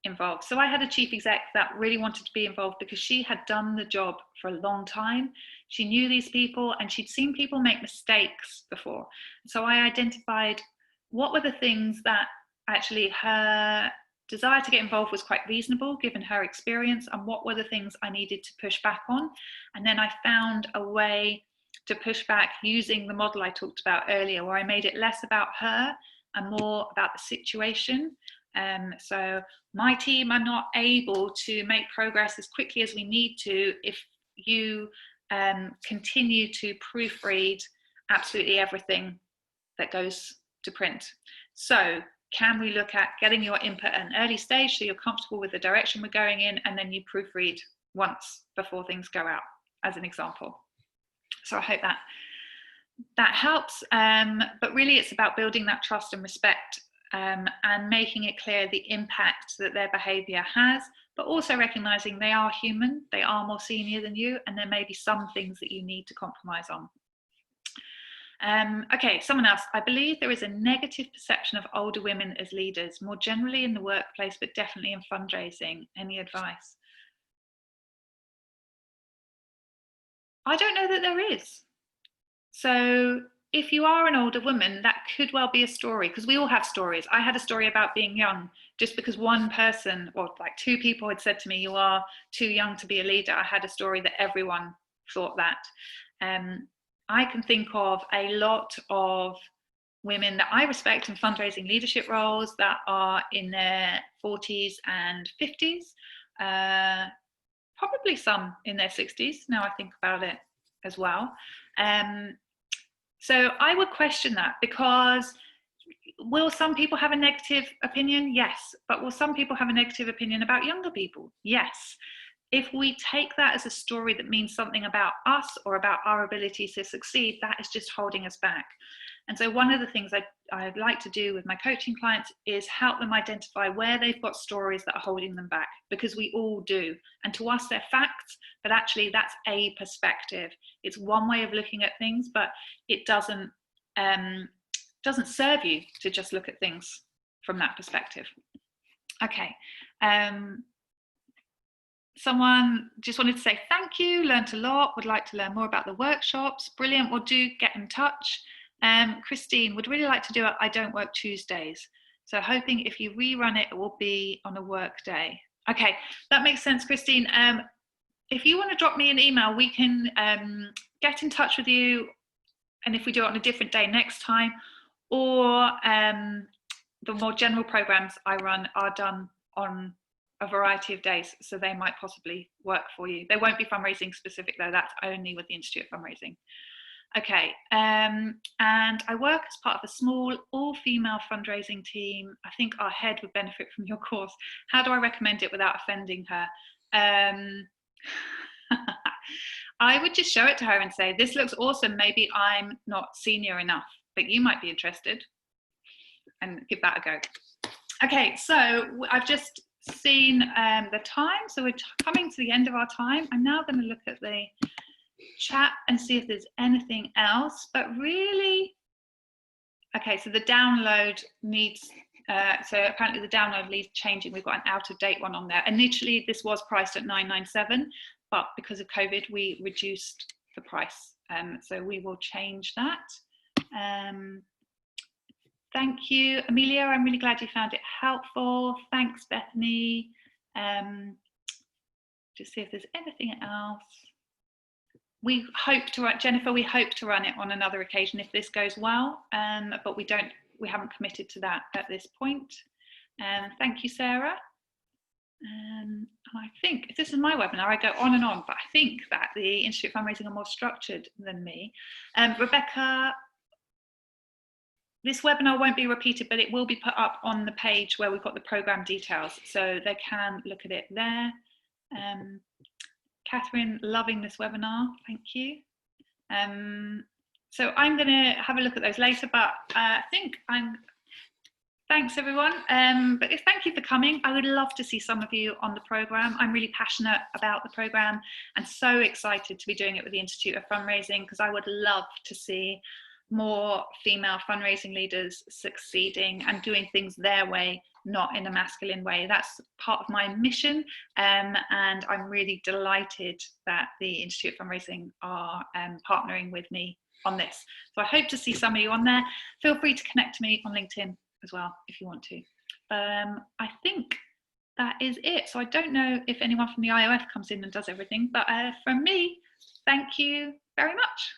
involved. So I had a chief exec that really wanted to be involved because she had done the job for a long time. She knew these people and she'd seen people make mistakes before. So I identified what were the things that actually her desire to get involved was quite reasonable given her experience, and what were the things I needed to push back on. And then I found a way to push back using the model I talked about earlier, where I made it less about her and more about the situation. So my team are not able to make progress as quickly as we need to if you continue to proofread absolutely everything that goes to print. So can we look at getting your input at an early stage so you're comfortable with the direction we're going in, and then you proofread once before things go out, as an example. So I hope that helps, but really it's about building that trust and respect, and making it clear the impact that their behaviour has, but also recognising they are human, they are more senior than you, and there may be some things that you need to compromise on. Okay, someone else. I believe there is a negative perception of older women as leaders, more generally in the workplace, but definitely in fundraising. Any advice? I don't know that there is. So if you are an older woman, that could well be a story, because we all have stories. I had a story about being young, just because one person, or like 2 people had said to me, you are too young to be a leader. I had a story that everyone thought that. I can think of a lot of women that I respect in fundraising leadership roles that are in their 40s and 50s, probably some in their 60s, now I think about it as well. So I would question that, because will some people have a negative opinion? Yes. But will some people have a negative opinion about younger people? Yes. If we take that as a story that means something about us or about our ability to succeed, that is just holding us back. And so one of the things I'd like to do with my coaching clients is help them identify where they've got stories that are holding them back, because we all do. And to us, they're facts, but actually that's a perspective. It's one way of looking at things, but it doesn't serve you to just look at things from that perspective. Okay. Someone just wanted to say thank you, learned a lot, would like to learn more about the workshops. Brilliant. Well, do get in touch. Christine, would really like to do it. I don't work Tuesdays. So hoping if you rerun it, it will be on a work day. Okay, that makes sense, Christine. If you want to drop me an email, we can get in touch with you. And if we do it on a different day next time, or the more general programs I run are done on a variety of days, so they might possibly work for you. They won't be fundraising specific though, that's only with the Institute of Fundraising. Okay, and I work as part of a small all-female fundraising team. I think our head would benefit from your course. How do I recommend it without offending her? I would just show it to her and say, this looks awesome, maybe I'm not senior enough, but you might be interested, and give that a go. Okay, so I've just seen the time, so we're coming to the end of our time. I'm now going to look at the chat and see if there's anything else, but really, okay, so the download needs, so apparently the download needs changing. We've got an out-of-date one on there. Initially, this was priced at $997, but because of COVID, we reduced the price. So we will change that. Thank you, Amelia. I'm really glad you found it helpful. Thanks, Bethany. Just see if there's anything else. We hope to run, Jennifer, we hope to run it on another occasion if this goes well, but we haven't committed to that at this point. Thank you, Sarah. And I think if this is my webinar, I go on and on, but I think that the Institute of Fundraising are more structured than me. Rebecca, this webinar won't be repeated, but it will be put up on the page where we've got the program details, so they can look at it there. Catherine, loving this webinar, thank you. So I'm going to have a look at those later, but I think thanks everyone. But thank you for coming. I would love to see some of you on the programme. I'm really passionate about the programme and so excited to be doing it with the Institute of Fundraising, because I would love to see more female fundraising leaders succeeding and doing things their way, not in a masculine way. That's part of my mission, and I'm really delighted that the Institute of Fundraising are partnering with me on this. So I hope to see some of you on there. Feel free to connect to me on LinkedIn as well if you want to. I think that is it. So I don't know if anyone from the IOF comes in and does everything, but from me, thank you very much.